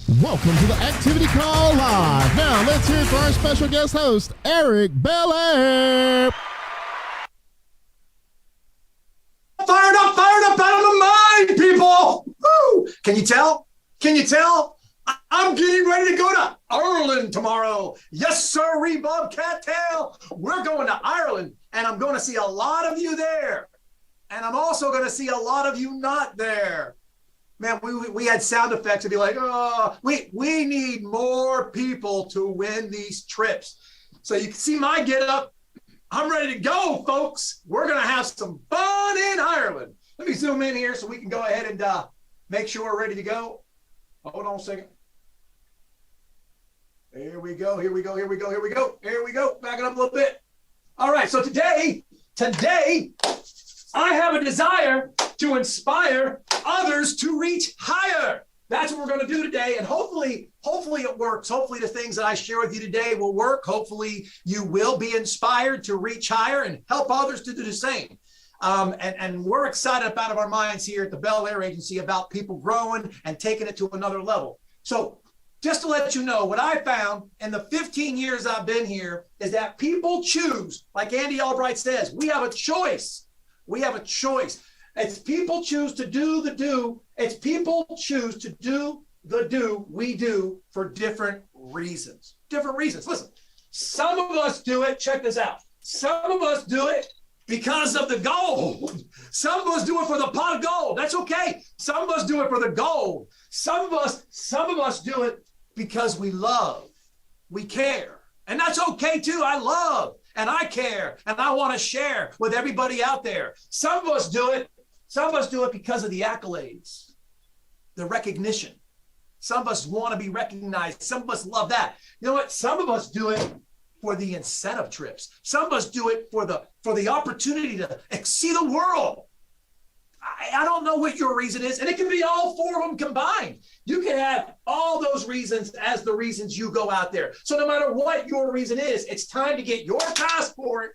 Welcome to the Activity Call Live. Now, let's hear it for our special guest host, Eric Bellaire. Fired up out of my mind, people. Woo! Can you tell? Can you tell? I'm getting ready to go to Ireland tomorrow. Yes, sir, Bobcat Tail. We're going to Ireland, and I'm going to see a lot of you there. And I'm also going to see a lot of you not there. Man, we had sound effects to be like, oh, we need more people to win these trips. So you can see my get up. I'm ready to go, folks. We're going to have some fun in Ireland. Let me zoom in here so we can go ahead and make sure we're ready to go. Hold on a second. Here we go. Back it up a little bit. All right, so today, I have a desire to inspire others to reach higher. That's what we're going to do today. And hopefully it works. Hopefully the things that I share with you today will work. Hopefully you will be inspired to reach higher and help others to do the same. And we're excited out of our minds here at the Bellaire Agency about people growing and taking it to another level. So just to let you know, what I found in the 15 years I've been here is that people choose, like Andy Albright says, we have a choice. We have a choice. It's people choose to do the do. It's people choose to do the do we do for different reasons. Different reasons. Listen, some of us do it. Check this out. Some of us do it because of the gold. Some of us do it for the pot of gold. That's okay. Some of us do it for the gold. Some of us do it because we love. We care. And that's okay too. I love and I care and I want to share with everybody out there. Some of us do it because of the accolades, the recognition. Some of us want to be recognized. Some of us love that. You know what? Some of us do it for the incentive trips. Some of us do it for the opportunity to see the world. I don't know what your reason is, and it can be all four of them combined. You can have all those reasons as the reasons you go out there. So no matter what your reason is, it's time to get your passport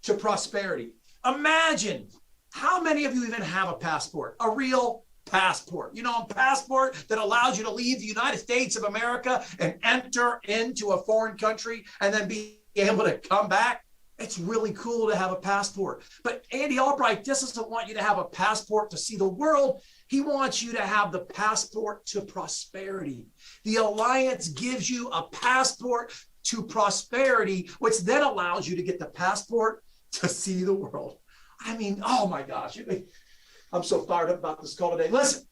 to prosperity. Imagine how many of you even have a passport, a real passport, a passport that allows you to leave the United States of America and enter into a foreign country and then be able to come back. It's really cool to have a passport. But Andy Albright doesn't want you to have a passport to see the world. He wants you to have the passport to prosperity. The Alliance gives you a passport to prosperity, which then allows you to get the passport to see the world. I mean, oh my gosh, I'm so fired up about this call today. Listen,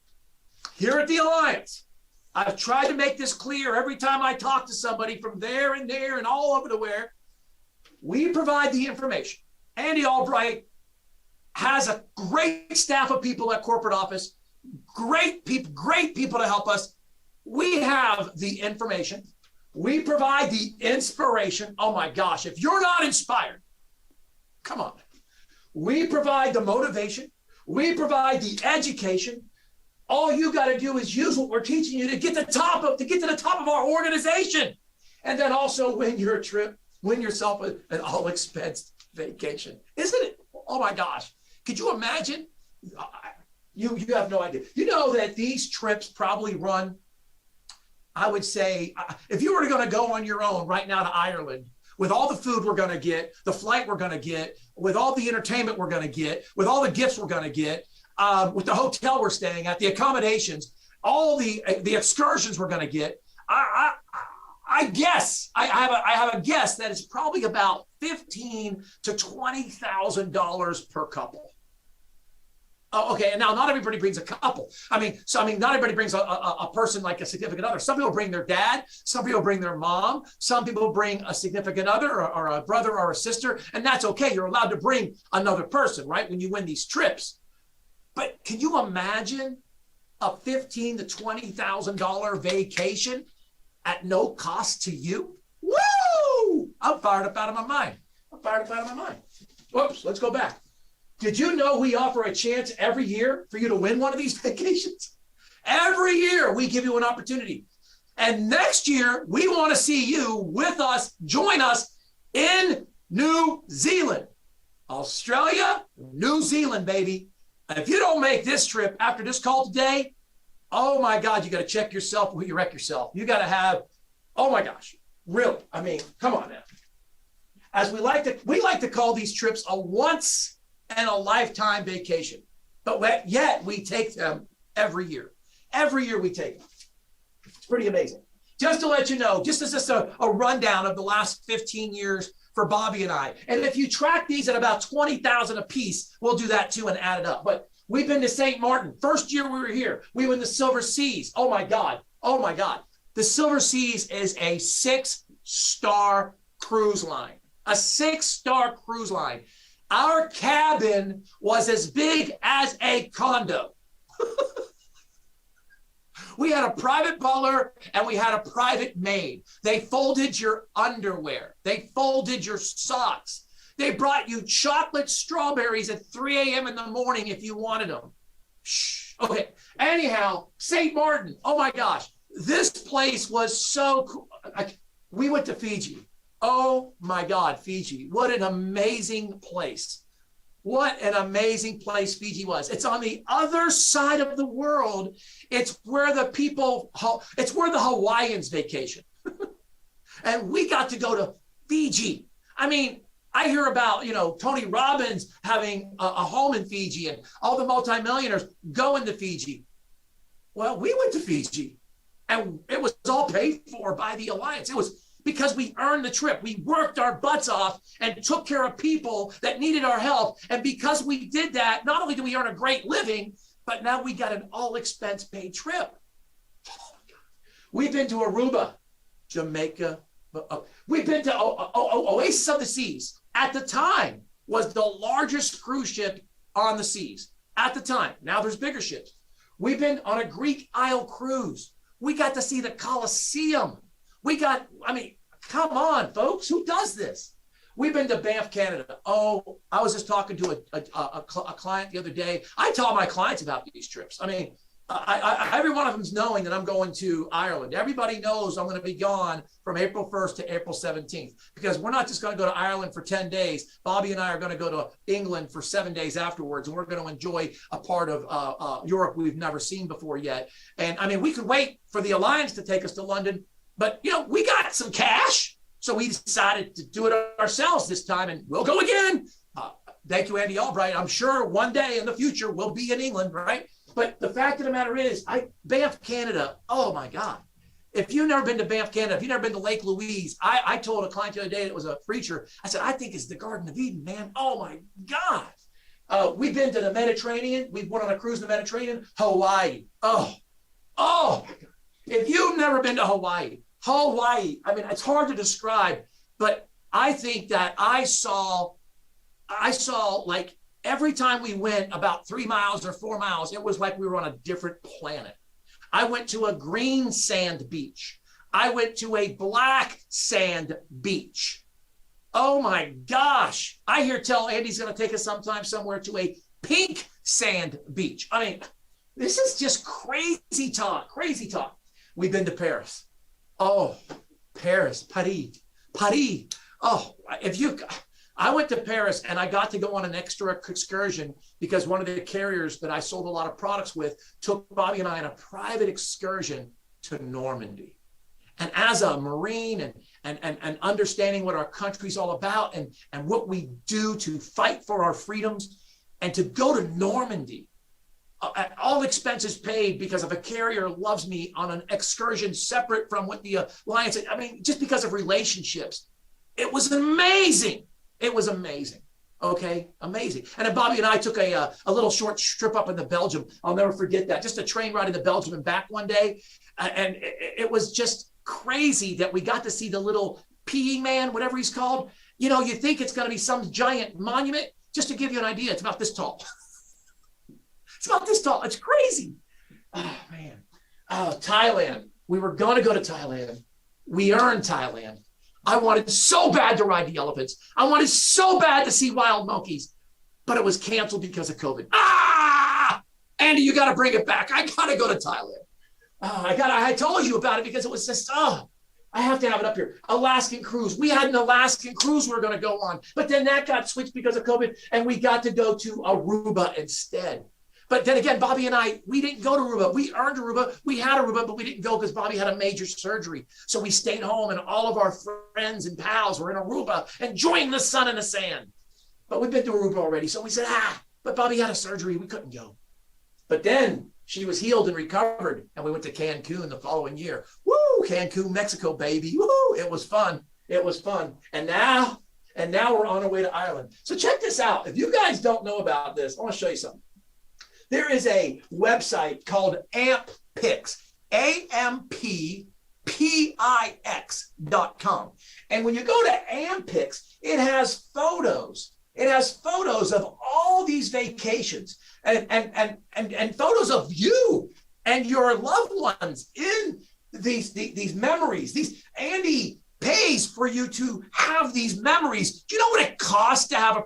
here at the Alliance, I've tried to make this clear every time I talk to somebody from there and all over the where. We provide the information. Andy Albright has a great staff of people at corporate office, great people to help us. We have the information. We provide the inspiration. Oh my gosh, if you're not inspired, come on. We provide the motivation. We provide the education. All you got to do is use what we're teaching you to get to the top of our organization. And then also win your trip, win yourself an all-expense vacation. Isn't it? Oh my gosh. Could you imagine? You have no idea. You know that these trips probably run, I would say, if you were going to go on your own right now to Ireland, with all the food we're going to get, the flight we're going to get, with all the entertainment we're going to get, with all the gifts we're going to get, with the hotel we're staying at, the accommodations, all the excursions we're going to get, I guess I have a guess that it's probably about $15,000 to $20,000 per couple. Oh, okay, and now not everybody brings a couple. I mean, not everybody brings a person like a significant other. Some people bring their dad, some people bring their mom, some people bring a significant other or a brother or a sister, and that's okay. You're allowed to bring another person, right, when you win these trips. But can you imagine a $15,000 to $20,000 vacation at no cost to you? Woo! I'm fired up out of my mind. Whoops, let's go back. Did you know we offer a chance every year for you to win one of these vacations? Every year we give you an opportunity. And next year, we want to see you with us, join us in New Zealand. Australia, New Zealand, baby. If you don't make this trip after this call today, Oh my God, you got to check yourself before you wreck yourself. You got to have, oh my gosh, really? I mean, come on now. As we like to call these trips a once in a lifetime vacation, but yet we take them every year. Every year we take them. It's pretty amazing. Just to let you know, just as a rundown of the last 15 years for Bobby and I. And if you track these at about 20,000 a piece, we'll do that too and add it up. But we've been to St. Martin. First year we were here, we were in the Silver Seas. Oh my God. Oh my God. The Silver Seas is a 6-star cruise line. A 6-star cruise line. Our cabin was as big as a condo. We had a private butler and we had a private maid. They folded your underwear. They folded your socks. They brought you chocolate strawberries at 3 a.m. in the morning if you wanted them. Shh. Okay. Anyhow, St. Martin. Oh my gosh. This place was so cool. We went to Fiji. Oh my God, Fiji. What an amazing place. What an amazing place Fiji was. It's on the other side of the world. It's where the Hawaiians vacation. And we got to go to Fiji. I mean, I hear about, Tony Robbins having a home in Fiji and all the multimillionaires going to Fiji. Well, we went to Fiji and it was all paid for by the Alliance. It was because we earned the trip. We worked our butts off and took care of people that needed our help. And because we did that, not only did we earn a great living, but now we got an all expense paid trip. Oh my God. We've been to Aruba, Jamaica. We've been to Oasis of the Seas. At the time was the largest cruise ship on the seas. At the time. Now there's bigger ships. We've been on a Greek Isle cruise. We got to see the Colosseum. Come on, folks. Who does this? We've been to Banff, Canada. Oh, I was just talking to a client the other day. I tell my clients about these trips. I mean, every one of them's knowing that I'm going to Ireland. Everybody knows I'm going to be gone from April 1st to April 17th because we're not just going to go to Ireland for 10 days. Bobby and I are going to go to England for 7 days afterwards, and we're going to enjoy a part of Europe we've never seen before yet. And I mean, we could wait for the Alliance to take us to London, but we got some cash, so we decided to do it ourselves this time, and we'll go again. Thank you, Andy Albright. I'm sure one day in the future we'll be in England, right? But the fact of the matter is, Banff, Canada, oh my God. If you've never been to Banff, Canada, if you've never been to Lake Louise, I told a client the other day that was a preacher, I said, I think it's the Garden of Eden, man. Oh my God. We've been to the Mediterranean. We've went on a cruise in the Mediterranean. Hawaii. Oh my God. If you've never been to Hawaii, I mean, it's hard to describe, but I think that I saw like every time we went about 3 miles or 4 miles, it was like we were on a different planet. I went to a green sand beach. I went to a black sand beach. Oh my gosh. I hear tell Andy's going to take us sometime somewhere to a pink sand beach. I mean, this is just crazy talk. We've been to Paris. Oh, Paris. Oh, I went to Paris and I got to go on an extra excursion because one of the carriers that I sold a lot of products with took Bobby and I on a private excursion to Normandy. And as a Marine and understanding what our country's all about and what we do to fight for our freedoms, and to go to Normandy, all expenses paid because of a carrier loves me on an excursion separate from what the Alliance, I mean, just because of relationships. It was amazing. Okay, amazing. And then Bobby and I took a little short trip up into Belgium. I'll never forget that. Just a train ride into Belgium and back one day. And it was just crazy that we got to see the little peeing man, whatever he's called. You think it's going to be some giant monument. Just to give you an idea, it's about this tall. It's about this tall. It's crazy. Oh, man. Oh, Thailand. We were going to go to Thailand. We earned Thailand. I wanted so bad to ride the elephants. I wanted so bad to see wild monkeys, but it was canceled because of COVID. Andy, you got to bring it back. I got to go to Thailand. I told you about it because it was just, I have to have it up here. Alaskan cruise. We had an Alaskan cruise we were going to go on, but then that got switched because of COVID, and we got to go to Aruba instead. But then again, Bobby and I, we didn't go to Aruba. We earned Aruba. We had Aruba, but we didn't go because Bobby had a major surgery. So we stayed home, and all of our friends and pals were in Aruba enjoying the sun and the sand. But we've been to Aruba already. So we said, but Bobby had a surgery. We couldn't go. But then she was healed and recovered, and we went to Cancun the following year. Woo, Cancun, Mexico, baby. Woo, it was fun. It was fun. And now we're on our way to Ireland. So check this out. If you guys don't know about this, I want to show you something. There is a website called AMPix, AMPPIX.com. And when you go to AMPix, it has photos. It has photos of all these vacations and photos of you and your loved ones in these memories. Andy pays for you to have these memories. Do you know what it costs to have a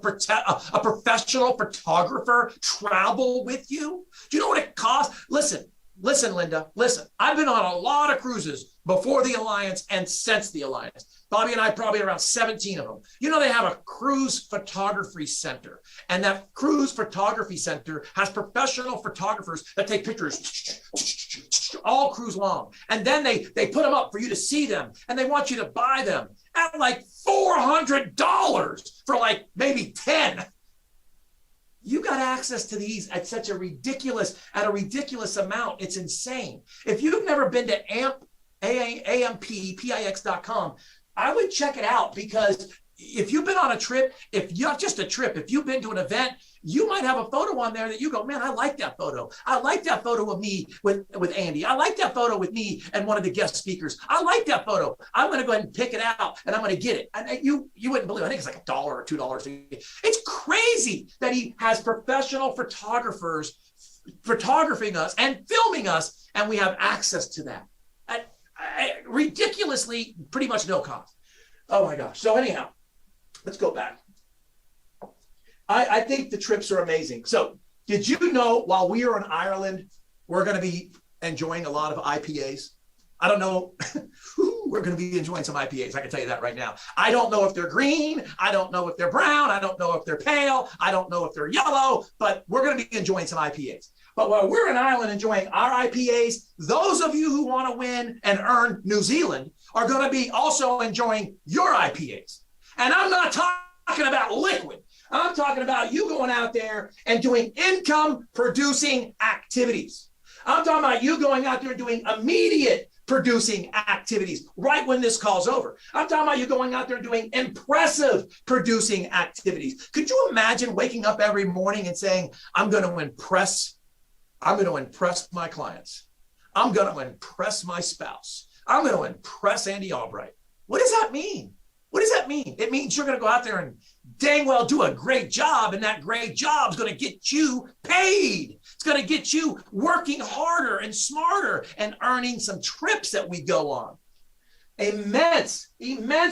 professional photographer travel with you? Do you know what it costs? Listen, Linda, listen. I've been on a lot of cruises before the Alliance and since the Alliance. Bobby and I probably around 17 of them. You know, they have a cruise photography center, and that cruise photography center has professional photographers that take pictures all cruise long. And then they put them up for you to see them, and they want you to buy them at like $400 for like maybe 10. You got access to these at such a ridiculous amount. It's insane. If you've never been to AMPPIX.com, I would check it out, because if you've been on a trip, if you've been to an event, you might have a photo on there that you go, man, I like that photo. I like that photo of me with Andy. I like that photo with me and one of the guest speakers. I like that photo. I'm going to go ahead and pick it out, and I'm going to get it. And you wouldn't believe it. I think it's like $1 or $2. It's crazy that he has professional photographers photographing us and filming us, and we have access to that. Ridiculously, pretty much no cost. Oh my gosh. So anyhow, let's go back. I think the trips are amazing. So did you know while we are in Ireland, we're going to be enjoying a lot of IPAs? I don't know. We're going to be enjoying some IPAs. I can tell you that right now. I don't know if they're green. I don't know if they're brown. I don't know if they're pale. I don't know if they're yellow, but we're going to be enjoying some IPAs. But while we're in Ireland enjoying our IPAs, those of you who want to win and earn New Zealand are going to be also enjoying your IPAs. And I'm not talking about liquid. I'm talking about you going out there and doing income producing activities. I'm talking about you going out there and doing immediate producing activities right when this call's over. I'm talking about you going out there and doing impressive producing activities. Could you imagine waking up every morning and saying, I'm going to impress my clients. I'm going to impress my spouse. I'm going to impress Andy Albright. What does that mean? What does that mean? It means you're going to go out there and dang well do a great job, and that great job is going to get you paid. It's going to get you working harder and smarter and earning some trips that we go on. Immense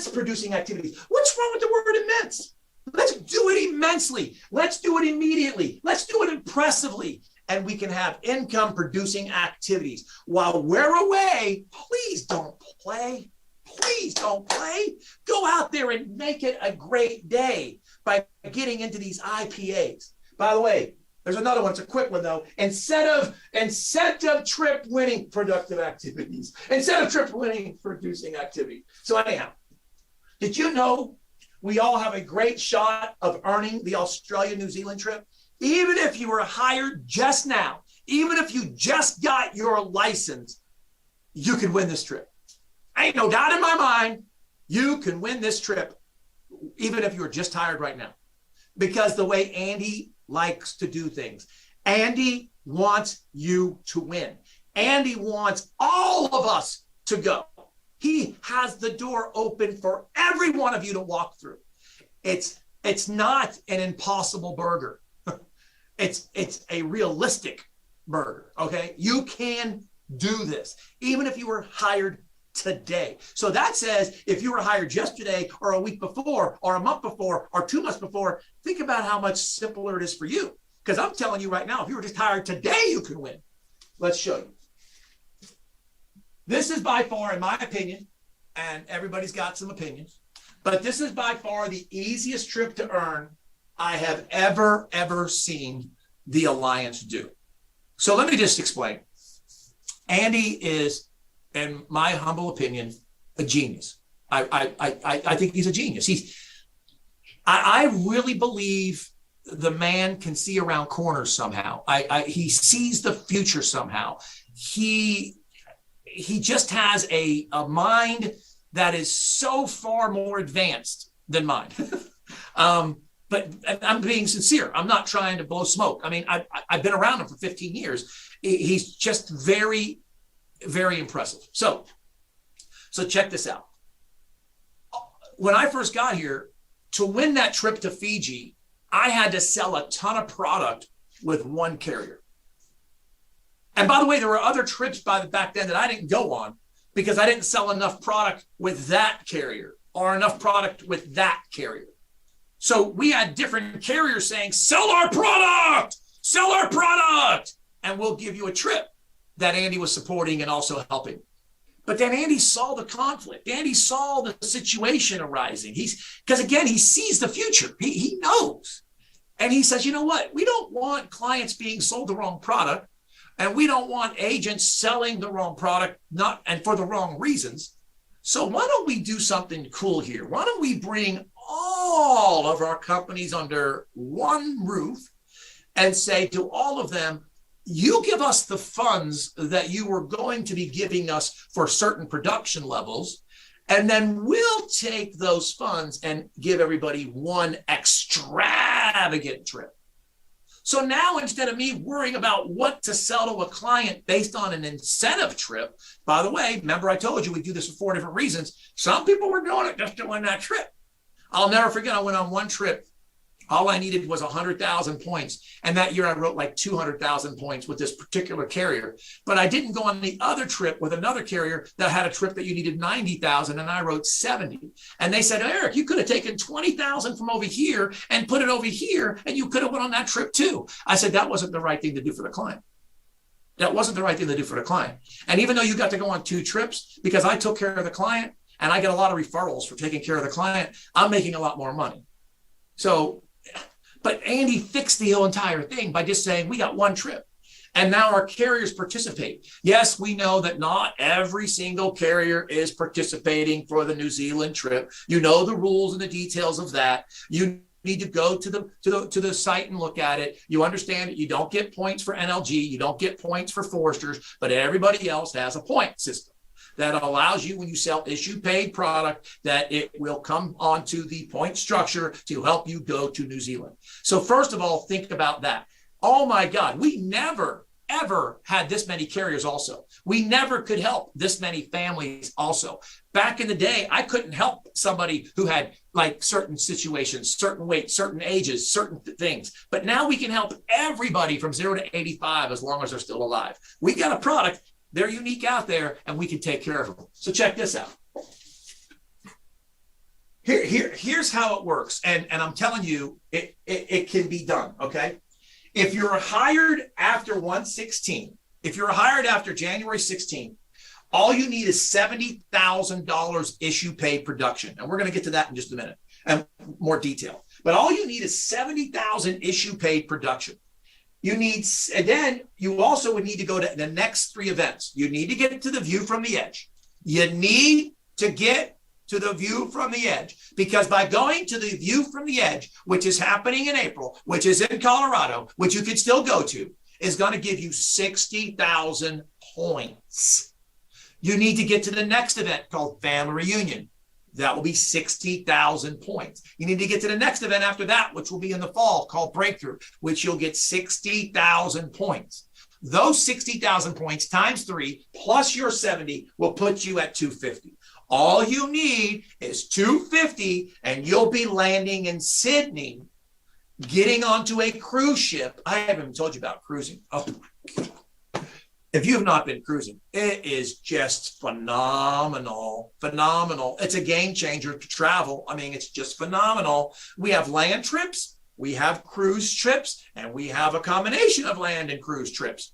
producing activities. What's wrong with the word immense? Let's do it immensely. Let's do it immediately. Let's do it impressively. And we can have income producing activities. While we're away, please don't play. Please don't play. Go out there and make it a great day by getting into these IPAs. By the way, there's another one. It's a quick one, though. Incentive trip winning productive activities. Incentive trip winning producing activities. So anyhow, did you know we all have a great shot of earning the Australia-New Zealand trip? Even if you were hired just now, even if you just got your license, you can win this trip. Ain't no doubt in my mind, you can win this trip, even if you're just hired right now. Because the way Andy likes to do things, Andy wants you to win. Andy wants all of us to go. He has the door open for every one of you to walk through. It's not an impossible burger. It's a realistic burger, okay? You can do this, even if you were hired today. So that says if you were hired yesterday or a week before or a month before or 2 months before, think about how much simpler it is for you. Because I'm telling you right now, if you were just hired today, you can win. Let's show you. This is by far, in my opinion, and everybody's got some opinions, but this is by far the easiest trip to earn I have ever seen the Alliance do. So let me just explain. Andy is, in my humble opinion, a genius. I think he's a genius. I really believe the man can see around corners somehow. He sees the future somehow. He just has a mind that is so far more advanced than mine. But I'm being sincere. I'm not trying to blow smoke. I mean, I've been around him for 15 years. He's just very, very impressive. So check this out. When I first got here, to win that trip to Fiji, I had to sell a ton of product with one carrier. And by the way, there were other trips back then that I didn't go on because I didn't sell enough product with that carrier or enough product with that carrier. So we had different carriers saying, sell our product, and we'll give you a trip that Andy was supporting and also helping. But then Andy saw the conflict. Andy saw the situation arising. Because again, he sees the future. He knows. And he says, you know what? We don't want clients being sold the wrong product. And we don't want agents selling the wrong product, and for the wrong reasons. So why don't we do something cool here? Why don't we bring all of our companies under one roof and say to all of them, you give us the funds that you were going to be giving us for certain production levels, and then we'll take those funds and give everybody one extravagant trip. So now instead of me worrying about what to sell to a client based on an incentive trip, by the way, remember I told you we do this for 4 different reasons. Some people were doing it just to win that trip. I'll never forget, I went on one trip. All I needed was 100,000 points. And that year I wrote like 200,000 points with this particular carrier. But I didn't go on the other trip with another carrier that had a trip that you needed 90,000 and I wrote 70. And they said, Eric, you could have taken 20,000 from over here and put it over here and you could have went on that trip too. I said, that wasn't the right thing to do for the client. That wasn't the right thing to do for the client. And even though you got to go on 2 trips, because I took care of the client and I get a lot of referrals for taking care of the client, I'm making a lot more money. So, but Andy fixed the whole entire thing by just saying, we got one trip. And now our carriers participate. Yes, we know that not every single carrier is participating for the New Zealand trip. You know the rules and the details of that. You need to go to the site and look at it. You understand that you don't get points for NLG, you don't get points for Foresters, but everybody else has a point system that allows you, when you sell issue paid product, that it will come onto the point structure to help you go to New Zealand. So first of all, think about that. Oh my God, we never, ever had this many carriers also. We never could help this many families also. Back in the day, I couldn't help somebody who had like certain situations, certain weights, certain ages, certain things. But now we can help everybody from 0 to 85 as long as they're still alive. We got a product. They're unique out there and we can take care of them. So check this out. Here's how it works. And I'm telling you, it can be done, okay? If you're hired after 1/16, if you're hired after January 16, all you need is $70,000 issue paid production. And we're going to get to that in just a minute and more detail. But all you need is 70,000 issue paid production. You need, and then you also would need to go to the next 3 events. You need to get to the view from the edge. You need to get to the view from the edge, because by going to the view from the edge, which is happening in April, which is in Colorado, which you can still go to, is going to give you 60,000 points. You need to get to the next event called Family Reunion. That will be 60,000 points. You need to get to the next event after that, which will be in the fall, called Breakthrough, which you'll get 60,000 points. Those 60,000 points times 3 plus your 70 will put you at 250. All you need is 250 and you'll be landing in Sydney, getting onto a cruise ship. I haven't even told you about cruising. Oh my God. If you have not been cruising, it is just phenomenal, phenomenal. It's a game changer to travel. I mean, it's just phenomenal. We have land trips, we have cruise trips, and we have a combination of land and cruise trips.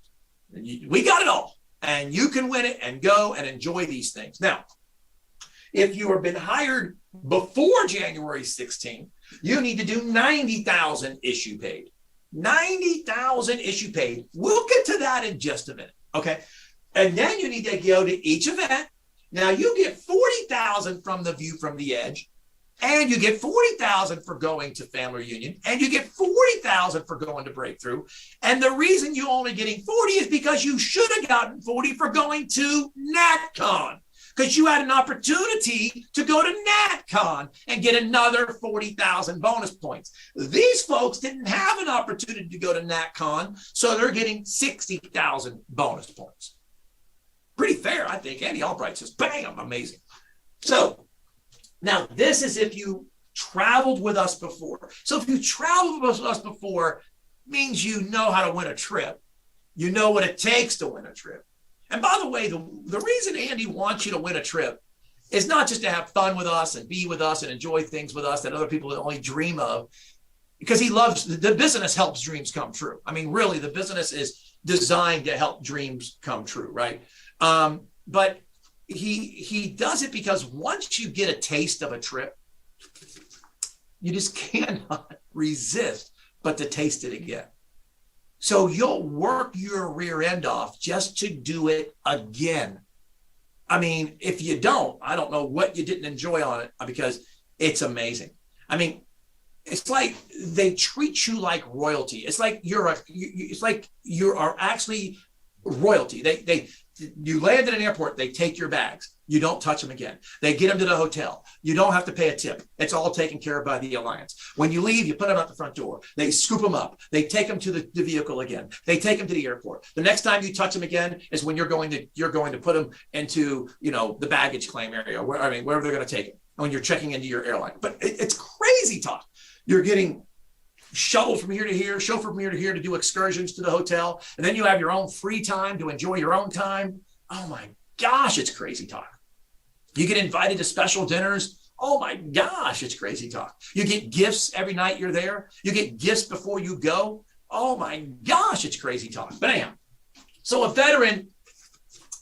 We got it all, and you can win it and go and enjoy these things. Now, if you have been hired before January 16, you need to do 90,000 issue paid. 90,000 issue paid. We'll get to that in just a minute. Okay. And then you need to go to each event. Now you get 40,000 from the view from the edge, and you get 40,000 for going to family reunion, and you get 40,000 for going to breakthrough. And the reason you're only getting 40 is because you should have gotten 40 for going to NatCon, because you had an opportunity to go to NatCon and get another 40,000 bonus points. These folks didn't have an opportunity to go to NatCon, so they're getting 60,000 bonus points. Pretty fair, I think. Andy Albright says, bam, amazing. So now this is if you traveled with us before. So if you traveled with us before, means you know how to win a trip. You know what it takes to win a trip. And by the way, the reason Andy wants you to win a trip is not just to have fun with us and be with us and enjoy things with us that other people only dream of, because he loves, the business helps dreams come true. I mean, really, the business is designed to help dreams come true, right? But he does it because once you get a taste of a trip, you just cannot resist but to taste it again. So you'll work your rear end off just to do it again. I mean, if you don't, I don't know what you didn't enjoy on it, because it's amazing. I mean, it's like they treat you like royalty. It's like you are actually royalty. You land at an airport, they take your bags. You don't touch them again. They get them to the hotel. You don't have to pay a tip. It's all taken care of by the Alliance. When you leave, you put them out the front door. They scoop them up. They take them to the vehicle again. They take them to the airport. The next time you touch them again is when you're going to put them into, the baggage claim area, wherever they're going to take them, when you're checking into your airline. But it's crazy talk. You're getting shuttled from here to here, chauffeured from here to here to do excursions to the hotel. And then you have your own free time to enjoy your own time. Oh my gosh, it's crazy talk. You get invited to special dinners. Oh my gosh, it's crazy talk. You get gifts every night you're there. You get gifts before you go. Oh my gosh, it's crazy talk. But anyhow, so a veteran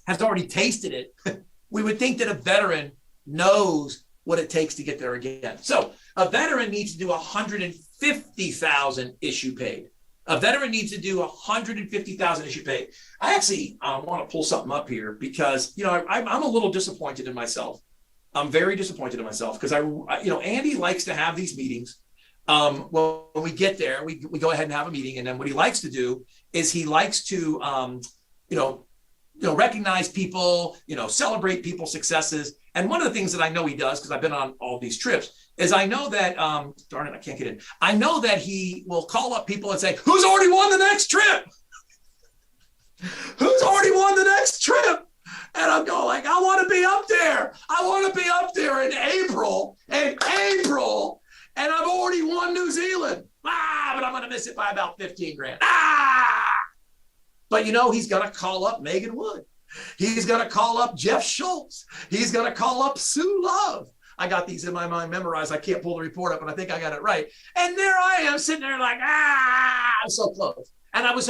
has already tasted it. We would think that a veteran knows what it takes to get there again. So a veteran needs to do 150,000 issue paid. A veteran needs to do 150,000 issue paid. I actually want to pull something up here because, I'm a little disappointed in myself. I'm very disappointed in myself because Andy likes to have these meetings. Well, when we get there, we go ahead and have a meeting. And then what he likes to do is he likes to, recognize people, celebrate people's successes. And one of the things that I know he does, because I've been on all these trips, is I know that, darn it, I can't get in. I know that he will call up people and say, who's already won the next trip? Who's already won the next trip? And I'm going like, I want to be up there. I want to be up there in April, and I've already won New Zealand. But I'm going to miss it by about 15 grand. But he's going to call up Megan Wood. He's going to call up Jeff Schultz. He's going to call up Sue Love. I got these in my mind memorized. I can't pull the report up, and I think I got it right. And there I am sitting there like, I'm so close. And I was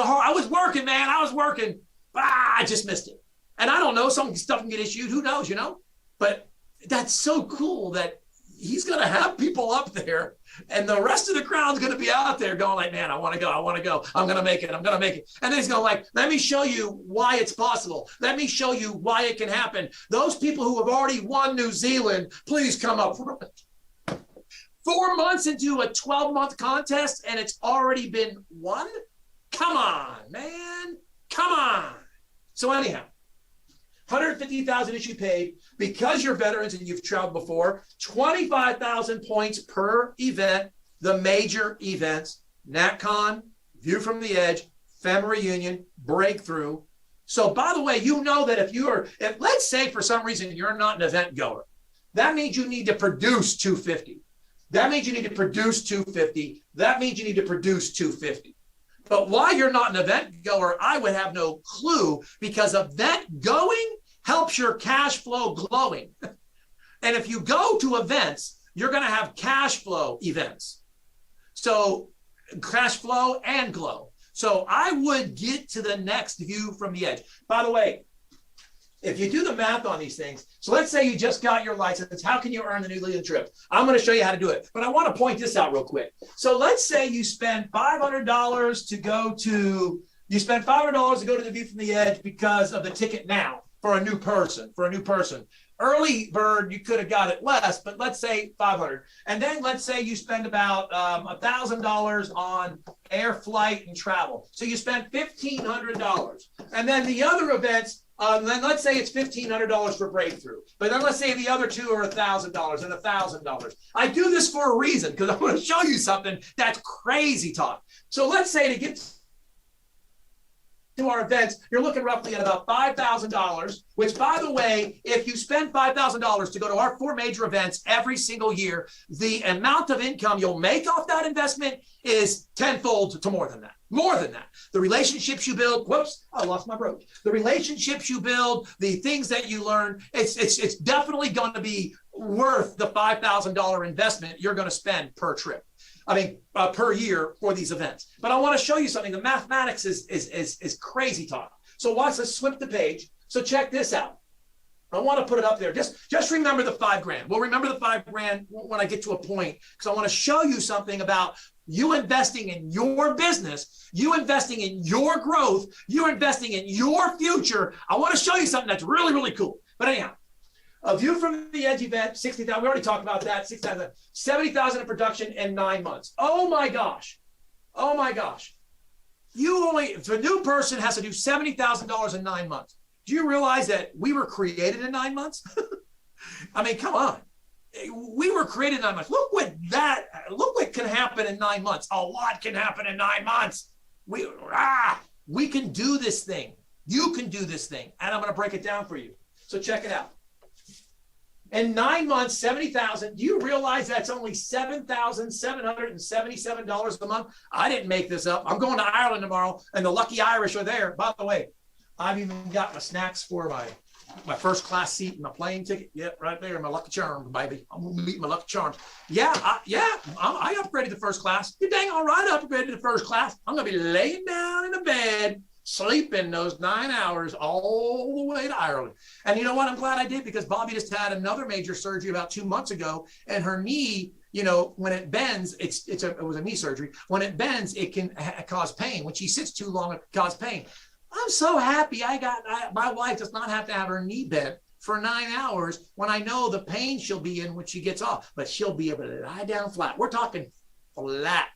working, man. I was working. I just missed it. And I don't know, some stuff can get issued. Who knows, But that's so cool that he's going to have people up there, and the rest of the crowd's going to be out there going like, man, I want to go. I'm going to make it. And then he's going like, let me show you why it's possible. Let me show you why it can happen. Those people who have already won New Zealand, please come up front. 4 months into a 12-month contest, and it's already been won? Come on, man. Come on. So anyhow, 150,000 issue paid because you're veterans and you've traveled before. 25,000 points per event, the major events: NatCon, View from the Edge, Family Reunion, Breakthrough. So by the way, that if let's say for some reason you're not an event goer, that means you need to produce 250. That means you need to produce 250. That means you need to produce 250. But why you're not an event goer, I would have no clue, because event going helps your cash flow glowing. And if you go to events, you're going to have cash flow events. So cash flow and glow. So I would get to the next View from the Edge. By the way, if you do the math on these things, so let's say you just got your license, how can you earn the New Leland trip? I'm going to show you how to do it, but I want to point this out real quick. So let's say you spend $500 to go to the View from the Edge because of the ticket now for a new person, Early bird, you could have got it less, but let's say 500. And then let's say you spend about $1,000 on air, flight, and travel. So you spent $1,500. And then the other events, then let's say it's $1,500 for breakthrough. But then let's say the other two are $1,000 and $1,000. I do this for a reason because I want to show you something that's crazy talk. So let's say to get to our events, you're looking roughly at about $5,000, which, by the way, if you spend $5,000 to go to our 4 major events every single year, the amount of income you'll make off that investment is tenfold to more than that. More than that. The relationships you build, whoops, I lost my brooch. The relationships you build, the things that you learn, it's definitely going to be worth the $5,000 investment you're going to spend per trip. Per year for these events. But I want to show you something. The mathematics is crazy talk. So watch, let's flip the page. So check this out. I want to put it up there. Just remember the $5,000. We'll remember the $5,000 when I get to a point, because I want to show you something about you investing in your business, you investing in your growth, you investing in your future. I want to show you something that's really, really cool. But anyhow, a View from the Edge event, 60,000. We already talked about that. 60,000, 70,000 in production in 9 months. Oh my gosh! Oh my gosh! If a new person has to do $70,000 in 9 months. Do you realize that we were created in 9 months? Come on. We were created in 9 months. Look what can happen in 9 months. A lot can happen in 9 months. We can do this thing. You can do this thing, and I'm going to break it down for you. So check it out. In 9 months, 70,000. Do you realize that's only $7,777 a month? I didn't make this up. I'm going to Ireland tomorrow, and the lucky Irish are there. By the way, I've even got my snacks for my first class seat and my plane ticket. Yeah, right there, my lucky charms, baby. I'm gonna meet my lucky charms. I upgraded to first class. You're dang all right, I upgraded to first class. I'm gonna be laying down in a bed, sleeping those 9 hours all the way to Ireland. And you know what? I'm glad I did, because Bobby just had another major surgery about 2 months ago, and her knee, when it bends, it was a knee surgery. When it bends, it can cause pain. When she sits too long, it causes pain. I'm so happy my wife does not have to have her knee bent for 9 hours when I know the pain she'll be in when she gets off, but she'll be able to lie down flat. We're talking flat.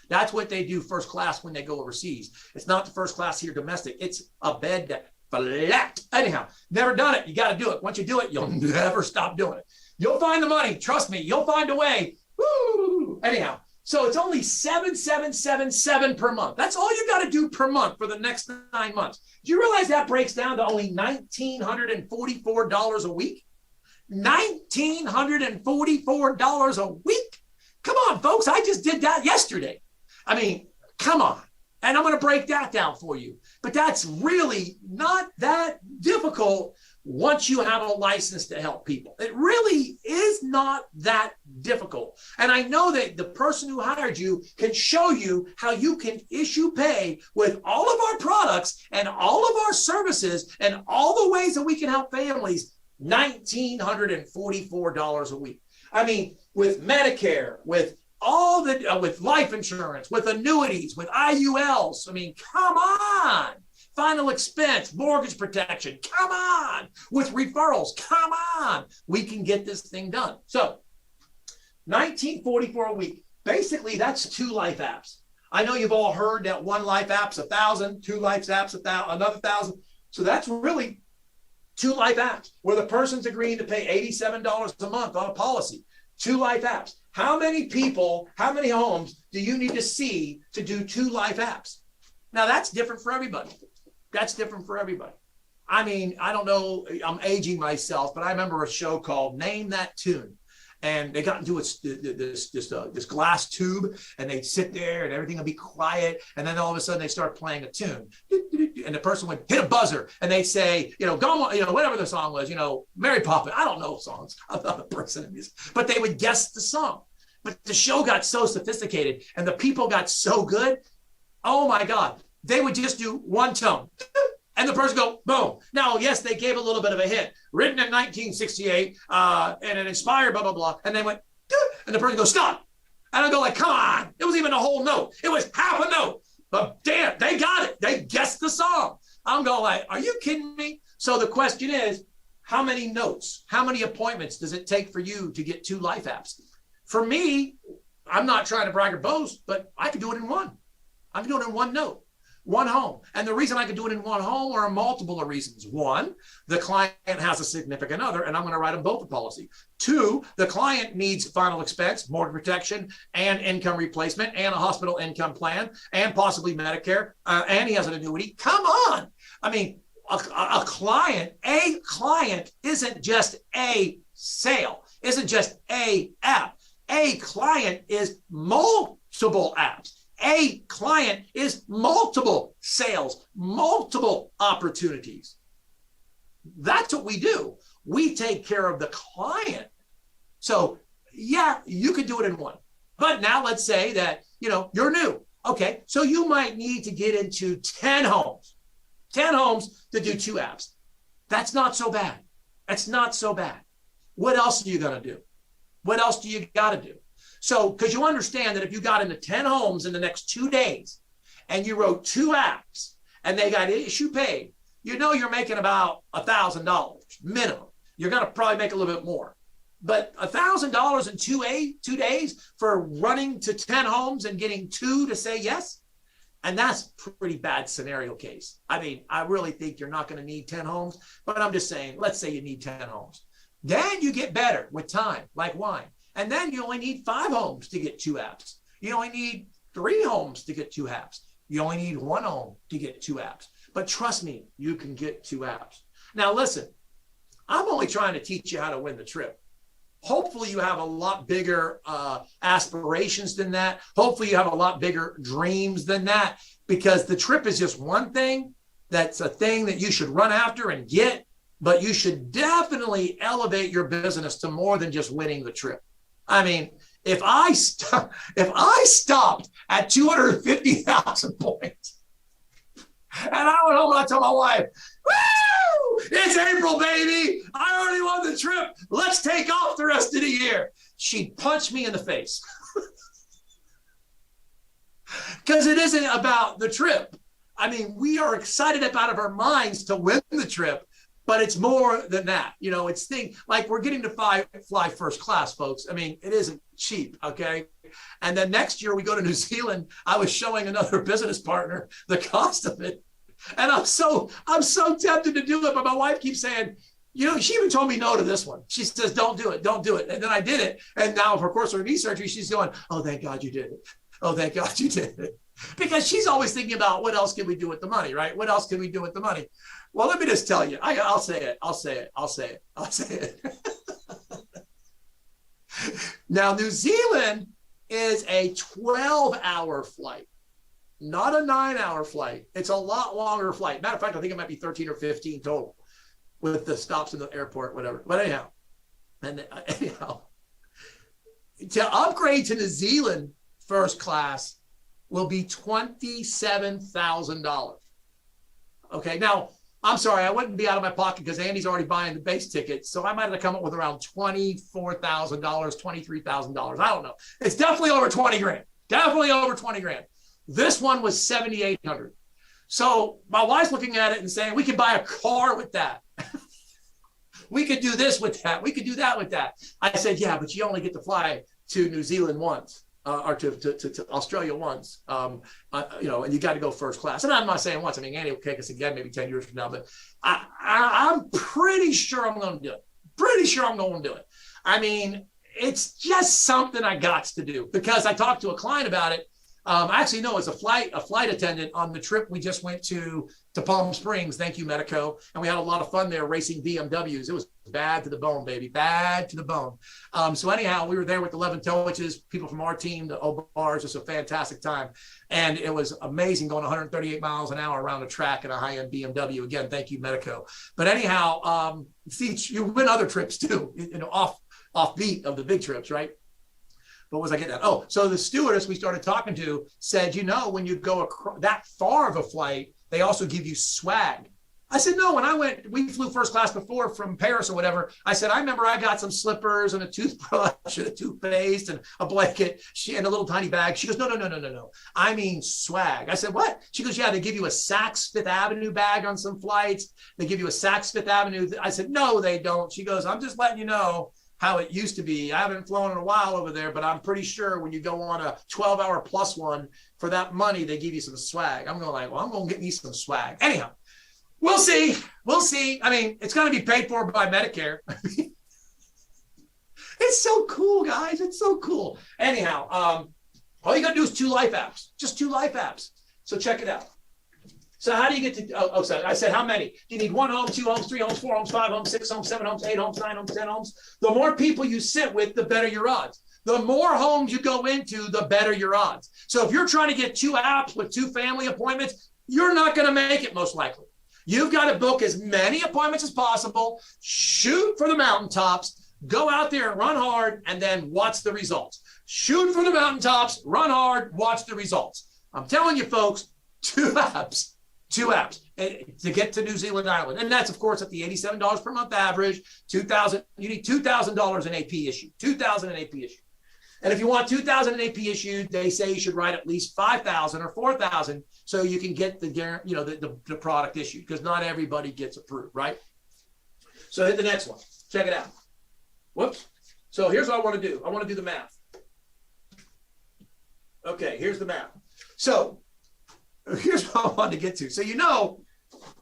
That's what they do first class when they go overseas. It's not the first class here domestic. It's a bed that flat. Anyhow, never done it. You got to do it. Once you do it, you'll never stop doing it. You'll find the money. Trust me, you'll find a way. Woo! Anyhow, so it's only $7,777 per month. That's all you got to do per month for the next 9 months. Do you realize that breaks down to only $1,944 a week? $1,944 a week? Come on, folks. I just did that yesterday. Come on. And I'm going to break that down for you. But that's really not that difficult once you have a license to help people. It really is not that difficult. And I know that the person who hired you can show you how you can issue pay with all of our products and all of our services and all the ways that we can help families, $1,944 a week. With Medicare, with all the, with life insurance, with annuities, with IULs. Come on. Final expense, mortgage protection. Come on. With referrals. Come on. We can get this thing done. So $1,944 a week. Basically, that's 2 life apps. I know you've all heard that 1 life app's $1,000, 2 life apps another $1,000. So that's really 2 life apps where the person's agreeing to pay $87 a month on a policy. 2 life apps. How many people, how many homes do you need to see to do 2 life apps? Now that's different for everybody. That's different for everybody. I don't know, I'm aging myself, but I remember a show called Name That Tune. And they got into this glass tube, and they'd sit there and everything would be quiet. And then all of a sudden they start playing a tune. And the person would hit a buzzer and they'd say, go on, whatever the song was, Mary Poppins. I don't know songs. I'm not a person in music, but they would guess the song. But the show got so sophisticated and the people got so good. Oh my God. They would just do 1 tone. And the person go, boom. Now, yes, they gave a little bit of a hint. Written in 1968, and it inspired, blah, blah, blah. And they went, duh, and the person goes, stop. And I go like, come on. It was even a whole note. It was half a note. But damn, they got it. They guessed the song. I'm going like, are you kidding me? So the question is, how many notes, how many appointments does it take for you to get 2 life apps? For me, I'm not trying to brag or boast, but I could do it in one. I can do it in one note, one home. And the reason I could do it in one home are multiple of reasons. 1, the client has a significant other, and I'm going to write them both a policy. 2, the client needs final expense, mortgage protection, and income replacement, and a hospital income plan, and possibly Medicare, and he has an annuity. Come on. I mean, a client isn't just a sale, isn't just a app. A client is multiple apps. A client is multiple sales, multiple opportunities. That's what we do. We take care of the client. So yeah, you could do it in one. But now let's say that, you're new. Okay, so you might need to get into 10 homes. 10 homes to do 2 apps. That's not so bad. That's not so bad. What else are you going to do? What else do you got to do? So, because you understand that if you got into 10 homes in the next 2 days and you wrote 2 apps and they got issue paid, you're making about $1,000 minimum. You're going to probably make a little bit more. But $1,000 in 2 days for running to 10 homes and getting 2 to say yes, and that's pretty bad scenario case. I mean, I really think you're not going to need 10 homes, but I'm just saying, let's say you need 10 homes. Then you get better with time, like wine. And then you only need 5 homes to get 2 apps. You only need 3 homes to get 2 apps. You only need 1 home to get 2 apps. But trust me, you can get 2 apps. Now listen, I'm only trying to teach you how to win the trip. Hopefully you have a lot bigger aspirations than that. Hopefully you have a lot bigger dreams than that, because the trip is just one thing. That's a thing that you should run after and get, but you should definitely elevate your business to more than just winning the trip. I mean, if I stopped at 250,000 points and I went home and I told my wife, woo, it's April, baby. I already won the trip. Let's take off the rest of the year. She'd punch me in the face. Because it isn't about the trip. I mean, we are excited out of our minds to win the trip, but it's more than that. It's like we're getting to fly first class, folks. I mean, it isn't cheap, okay? And then next year we go to New Zealand. I was showing another business partner the cost of it. And I'm so tempted to do it, but my wife keeps saying, she even told me no to this one. She says, don't do it. And then I did it. And now, of course, her knee surgery, she's going, oh, thank God you did it. Oh, thank God you did it. Because she's always thinking about what else can we do with the money, right? What else can we do with the money? Well, let me just tell you, I'll say it. Now, New Zealand is a 12-hour flight, not a 9-hour flight. It's a lot longer flight. Matter of fact, I think it might be 13 or 15 total with the stops in the airport, whatever. But anyhow, to upgrade to New Zealand first class will be $27,000. Okay, now, I'm sorry, I wouldn't be out of my pocket because Andy's already buying the base ticket. So I might have to come up with around $24,000, $23,000. I don't know. It's definitely over 20 grand. Definitely over 20 grand. This one was 7,800. So my wife's looking at it and saying, we could buy a car with that. We could do this with that. We could do that with that. I said, yeah, but you only get to fly to New Zealand once. Or to Australia once, and you got to go first class. And I'm not saying once. I mean, Andy will take us again maybe 10 years from now, but I'm pretty sure I'm going to do it. Pretty sure I'm going to do it. I mean, it's just something I got to do because I talked to a client about it. Actually, no, it's a flight attendant on the trip we just went to Palm Springs. Thank you, Medico. And we had a lot of fun there racing BMWs. It was bad to the bone, baby, bad to the bone. So anyhow, we were there with 11 coaches, people from our team, the O-Bars, just a fantastic time. And it was amazing going 138 miles an hour around a track in a high-end BMW. Again, thank you, Medico. But anyhow, see, you win other trips too, off beat of the big trips, right? What was I getting at? Oh, so the stewardess we started talking to said, when you go that far of a flight, they also give you swag. I said, no, when I went, we flew first class before from Paris or whatever. I said, I remember I got some slippers and a toothbrush and a toothpaste and a blanket and a little tiny bag. She goes, no. I mean swag. I said, what? She goes, yeah, they give you a Saks Fifth Avenue bag on some flights. They give you a Saks Fifth Avenue. I said, no, they don't. She goes, I'm just letting you know how it used to be. I haven't flown in a while over there, but I'm pretty sure when you go on a 12-hour plus one for that money, they give you some swag. I'm going like, well, I'm going to get me some swag. Anyhow. We'll see. We'll see. I mean, it's going to be paid for by Medicare. It's so cool, guys. It's so cool. Anyhow, all you got to do is 2 life apps. Just 2 life apps. So check it out. So how do you get to, sorry, I said how many? Do you need 1 home, 2 homes, 3 homes, 4 homes, 5 homes, 6 homes, 7 homes, 8 homes, 9 homes, 10 homes? The more people you sit with, the better your odds. The more homes you go into, the better your odds. So if you're trying to get 2 apps with 2 family appointments, you're not going to make it most likely. You've got to book as many appointments as possible, shoot for the mountaintops, go out there and run hard, and then watch the results. Shoot for the mountaintops, run hard, watch the results. I'm telling you, folks, 2 apps to get to New Zealand Island. And that's, of course, at the $87 per month average, $2,000. You need $2,000 in AP issued, $2,000 in AP issued. And if you want $2,000 in AP issued, they say you should write at least $5,000 or $4,000 so you can get the product issued, because not everybody gets approved, right? So hit the next one. Check it out. Whoops. So here's what I want to do. I want to do the math. Okay, here's the math. So here's what I wanted to get to. So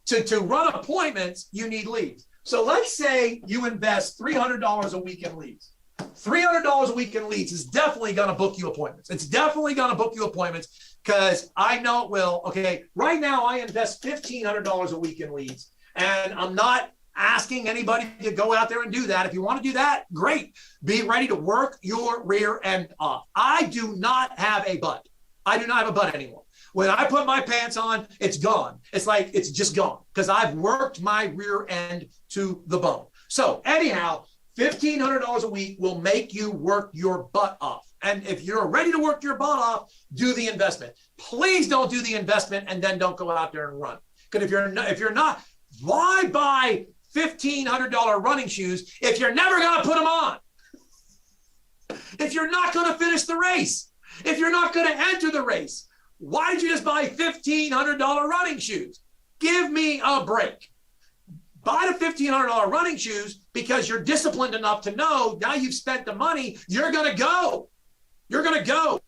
to run appointments, you need leads. So let's say you invest $300 a week in leads. $300 a week in leads is definitely going to book you appointments. It's definitely going to book you appointments, because I know it will. Okay, right now I invest $1,500 a week in leads, and I'm not asking anybody to go out there and do that. If you want to do that, great. Be ready to work your rear end off. I do not have a butt. I do not have a butt anymore. When I put my pants on, it's gone. It's like it's just gone, because I've worked my rear end to the bone. So anyhow, $1,500 a week will make you work your butt off. And if you're ready to work your butt off, do the investment. Please don't do the investment and then don't go out there and run. Because if you're not, why buy $1,500 running shoes if you're never going to put them on? If you're not going to finish the race, if you're not going to enter the race, why did you just buy $1,500 running shoes? Give me a break. Buy the $1,500 running shoes because you're disciplined enough to know now you've spent the money, you're going to go. You're going to go.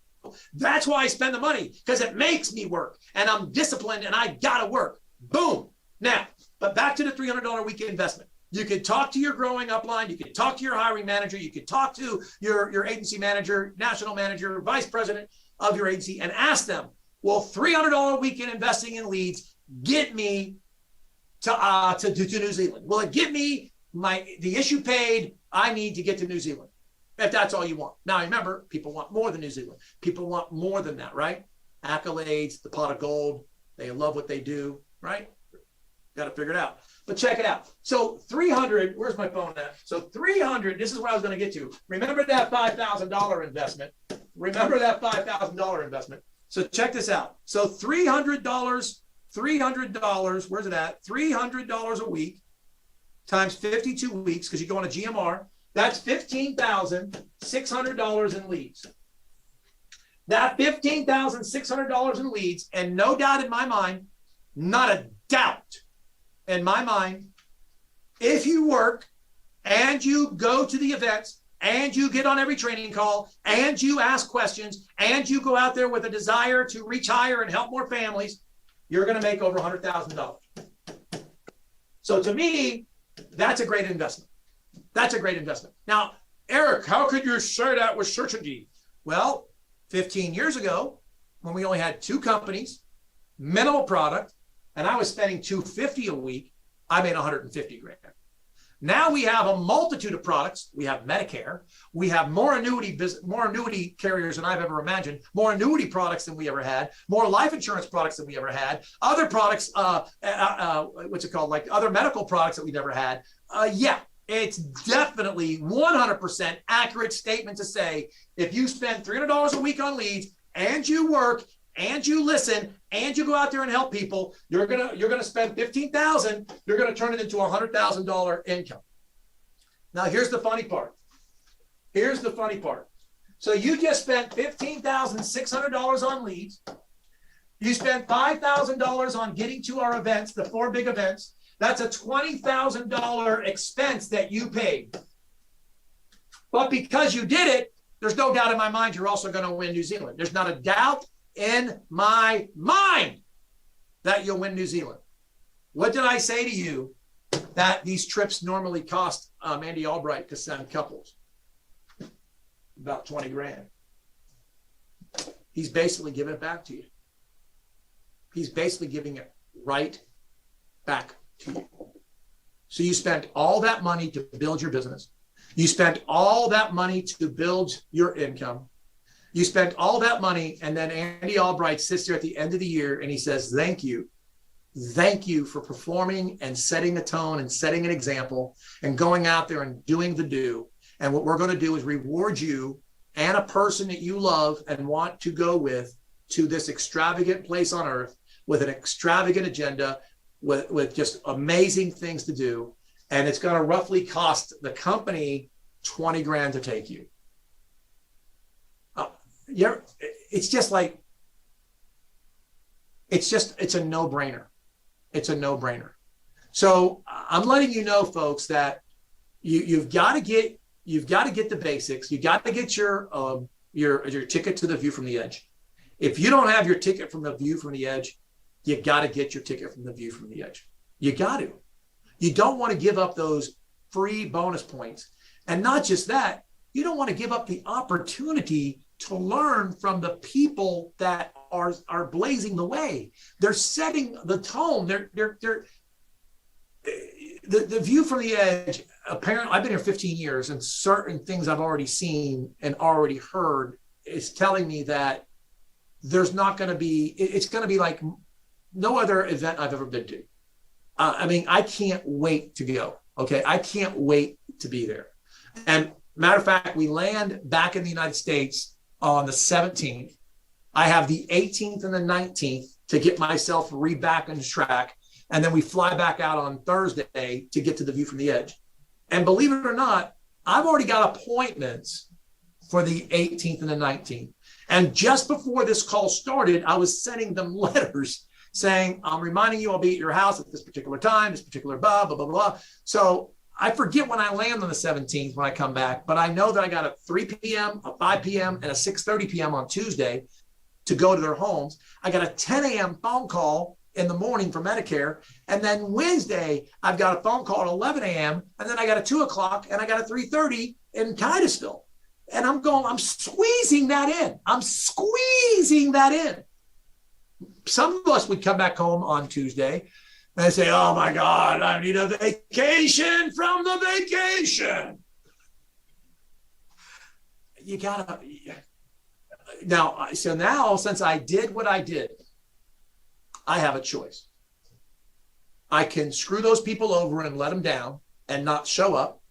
That's why I spend the money, because it makes me work, and I'm disciplined and I got to work. Boom. Now, but back to the $300 a week investment. You could talk to your growing upline. You could talk to your hiring manager. You could talk to your agency manager, national manager, vice president of your agency, and ask them, will $300 a week in investing in leads get me to New Zealand? Will it get me the issue paid I need to get to New Zealand? If that's all you want. Now, remember, people want more than New Zealand. People want more than that, right? Accolades, the pot of gold. They love what they do, right? Got to figure it out. But check it out. So 300, where's my phone at? So 300, this is what I was going to get to. Remember that $5,000 investment. Remember that $5,000 investment. So check this out. So $300, where's it at? $300 a week times 52 weeks, because you go on a GMR. That's $15,600 in leads. That $15,600 in leads, and no doubt in my mind, not a doubt in my mind, if you work and you go to the events and you get on every training call and you ask questions and you go out there with a desire to reach higher and help more families, you're going to make over $100,000. So to me, that's a great investment. That's a great investment. Now, Eric, how could you say that with certainty? Well, 15 years ago, when we only had 2 companies, minimal product, and I was spending $250 a week, I made $150,000. Now we have a multitude of products. We have Medicare. We have more annuity carriers than I've ever imagined, more annuity products than we ever had, more life insurance products than we ever had, other products, what's it called, like other medical products that we never had. Yeah, it's definitely 100% accurate statement to say, if you spend $300 a week on leads and you work and you listen and you go out there and help people, you're gonna spend $15,000. You're gonna turn it into $100,000 income. Now here's the funny part. Here's the funny part. So you just spent $15,600 on leads. You spent $5,000 on getting to our events, the 4 big events. That's a $20,000 expense that you paid. But because you did it, there's no doubt in my mind you're also going to win New Zealand. There's not a doubt in my mind that you'll win New Zealand. What did I say to you that these trips normally cost Andy Albright to send couples? About 20 grand. He's basically giving it back to you. He's basically giving it right back to you. So you spent all that money to build your business. You spent all that money to build your income. You spent all that money, and then Andy Albright sits there at the end of the year and he says, thank you. Thank you for performing and setting a tone and setting an example and going out there and doing the do. And what we're going to do is reward you and a person that you love and want to go with to this extravagant place on earth with an extravagant agenda, with just amazing things to do. And it's going to roughly cost the company 20 grand to take you. It's just like, it's a no-brainer. It's a no-brainer. So I'm letting you know, folks, that you've got to get the basics. You got to get your ticket to the View from the Edge. If you don't have your ticket from the View from the Edge, you got to get your ticket from the View from the Edge. You got to. You don't want to give up those free bonus points. And not just that, you don't want to give up the opportunity to learn from the people that are blazing the way. They're setting the tone. The View from the Edge, apparently, I've been here 15 years, and certain things I've already seen and already heard is telling me that there's not going to be, it's going to be like no other event I've ever been to. I mean, I can't wait to go. Okay. I can't wait to be there. And matter of fact, we land back in the United States on the 17th. I have the 18th and the 19th to get myself back on track. And then we fly back out on Thursday to get to the View from the Edge. And believe it or not, I've already got appointments for the 18th and the 19th. And just before this call started, I was sending them letters saying, I'm reminding you I'll be at your house at this particular time, this particular blah, blah, blah, blah. So I forget when I land on the 17th when I come back, but I know that I got a 3 p.m., a 5 p.m., and a 6:30 p.m. on Tuesday to go to their homes. I got a 10 a.m. phone call in the morning for Medicare. And then Wednesday, I've got a phone call at 11 a.m. And then I got a 2 o'clock and I got a 3:30 in Titusville. And I'm squeezing that in. I'm squeezing that in. Some of us would come back home on Tuesday and say, oh my God, I need a vacation from the vacation. You gotta, now, since I did what I did, I have a choice. I can screw those people over and let them down and not show up,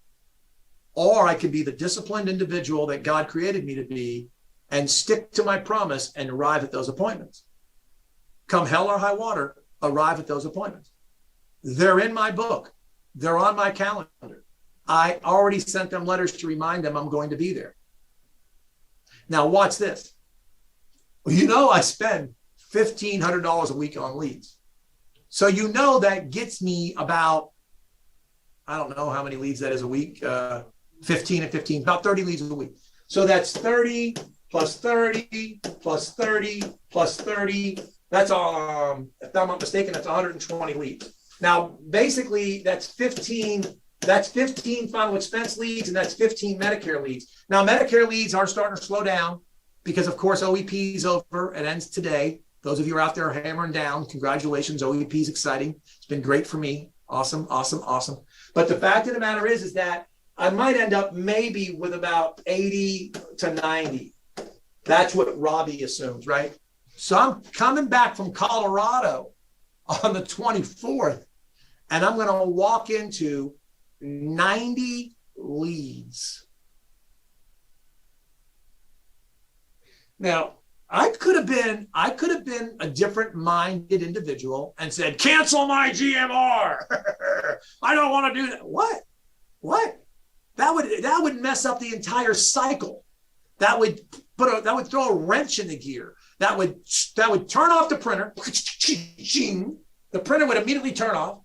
or I can be the disciplined individual that God created me to be and stick to my promise and arrive at those appointments. Come hell or high water, arrive at those appointments. They're in my book. They're on my calendar. I already sent them letters to remind them I'm going to be there. Now, watch this. You know, I spend $1,500 a week on leads. So you know that gets me about, I don't know how many leads that is a week, 15 and 15, about 30 leads a week. So that's 30 plus 30 plus 30 plus 30. That's, if I'm not mistaken, that's 120 leads. Now, basically, that's 15 final expense leads, and that's 15 Medicare leads. Now, Medicare leads are starting to slow down because, of course, OEP is over. It ends today. Those of you who are out there hammering down, congratulations. OEP is exciting. It's been great for me. Awesome, awesome, awesome. But the fact of the matter is that I might end up maybe with about 80 to 90. That's what Robbie assumes, right? So I'm coming back from Colorado on the 24th, and I'm going to walk into 90 leads. Now, I could have been a different minded individual and said, cancel my GMR. I don't want to do that. What? That would mess up the entire cycle. That would throw a wrench in the gear. That would turn off the printer. The printer would immediately turn off.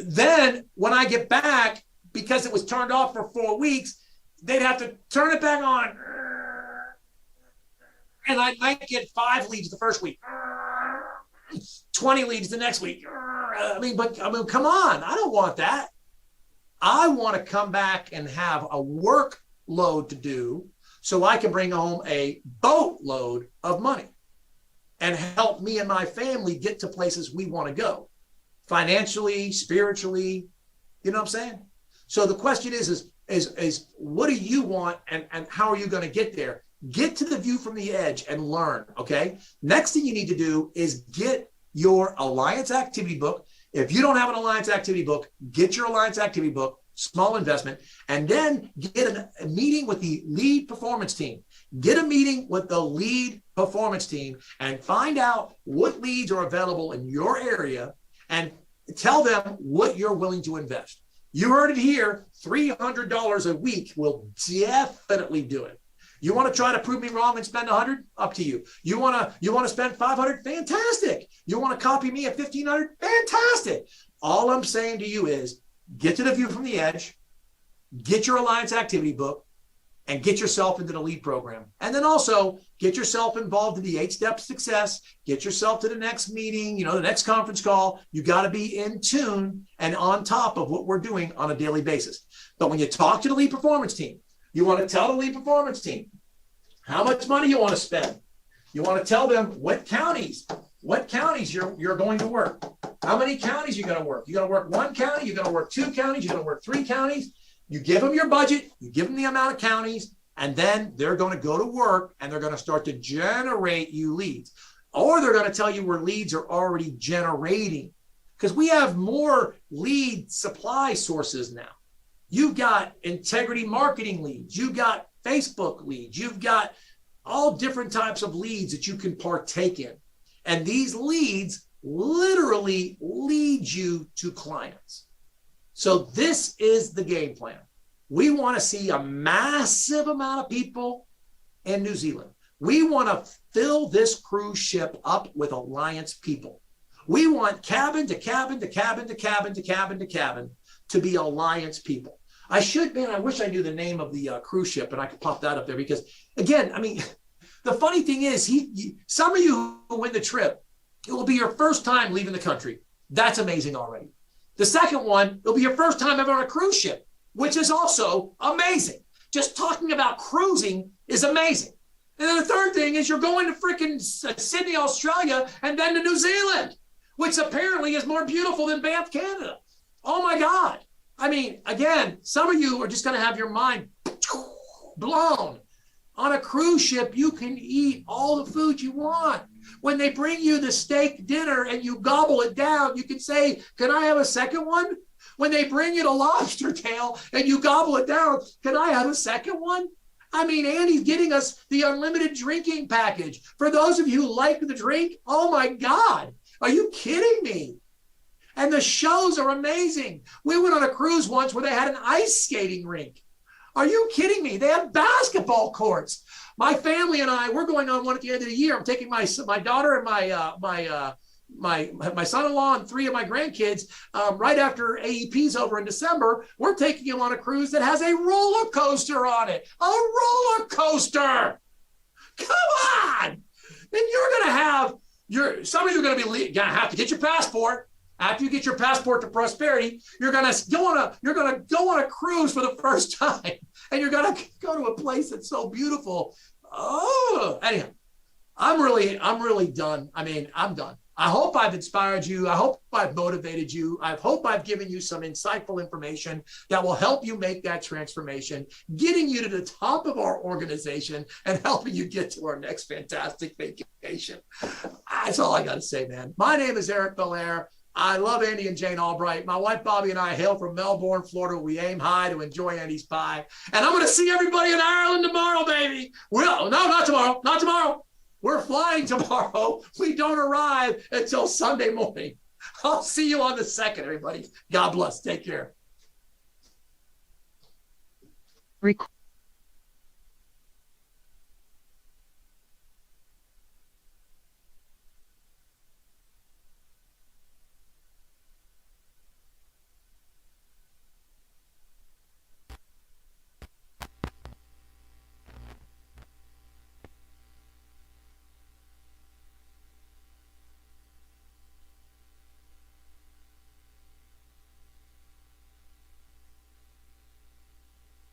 Then when I get back, because it was turned off for 4 weeks, they'd have to turn it back on. And I might get 5 leads the first week, 20 leads the next week. But come on, I don't want that. I want to come back and have a workload to do so I can bring home a boatload of money and help me and my family get to places we want to go financially, spiritually. You know what I'm saying? So the question is what do you want and how are you going to get there? Get to the view from the edge and learn, okay? Next thing you need to do is get your Alliance activity book. If you don't have an Alliance activity book, get your Alliance activity book, small investment, and then get a meeting with the lead performance team. Get a meeting with the lead performance team and find out what leads are available in your area and tell them what you're willing to invest. You heard it here, $300 a week will definitely do it. You want to try to prove me wrong and spend 100? Up to you. You want to spend 500? Fantastic. You want to copy me at 1,500? Fantastic. All I'm saying to you is get to the view from the edge, get your Alliance activity book, and get yourself into the lead program. And then also get yourself involved in the 8 steps to success, get yourself to the next meeting, the next conference call. You got to be in tune and on top of what we're doing on a daily basis. But when you talk to the lead performance team, you want to tell the lead performance team how much money you want to spend. You want to tell them what counties you're going to work. How many counties you're going to work. You're going to work 1 county, you're going to work 2 counties, you're going to work 3 counties. You give them your budget, you give them the amount of counties, and then they're going to go to work and they're going to start to generate you leads. Or they're going to tell you where leads are already generating. Because we have more lead supply sources now. You've got integrity marketing leads. You've got Facebook leads. You've got all different types of leads that you can partake in. And these leads literally lead you to clients. So this is the game plan. We want to see a massive amount of people in New Zealand. We want to fill this cruise ship up with Alliance people. We want cabin to cabin to cabin to cabin to cabin to cabin to be Alliance people. I wish I knew the name of the cruise ship and I could pop that up there because, again, the funny thing is, some of you who win the trip, it will be your first time leaving the country. That's amazing already. The second one, it'll be your first time ever on a cruise ship, which is also amazing. Just talking about cruising is amazing. And then the third thing is you're going to freaking Sydney, Australia, and then to New Zealand, which apparently is more beautiful than Banff, Canada. Oh my God. Again, some of you are just going to have your mind blown. On a cruise ship, you can eat all the food you want. When they bring you the steak dinner and you gobble it down, you can say, can I have a second one? When they bring you the lobster tail and you gobble it down, can I have a second one? Andy's getting us the unlimited drinking package. For those of you who like the drink, oh my God, are you kidding me? And the shows are amazing. We went on a cruise once where they had an ice skating rink. Are you kidding me? They have basketball courts. My family and I, we're going on one at the end of the year. I'm taking my daughter and my son-in-law and 3 of my grandkids right after AEP's over in December. We're taking them on a cruise that has a roller coaster on it. A roller coaster. Come on. Then you're going to have some of you are going to have to get your passport. After you get your passport to prosperity, you're gonna go on a cruise for the first time, and you're gonna go to a place that's so beautiful. Oh, anyhow, I'm really done. I'm done. I hope I've inspired you. I hope I've motivated you. I hope I've given you some insightful information that will help you make that transformation, getting you to the top of our organization and helping you get to our next fantastic vacation. That's all I got to say, man. My name is Eric Bellaire. I love Andy and Jane Albright. My wife, Bobby, and I hail from Melbourne, Florida. We aim high to enjoy Andy's pie. And I'm going to see everybody in Ireland tomorrow, baby. No, not tomorrow. Not tomorrow. We're flying tomorrow. We don't arrive until Sunday morning. I'll see you on the 2nd, everybody. God bless. Take care.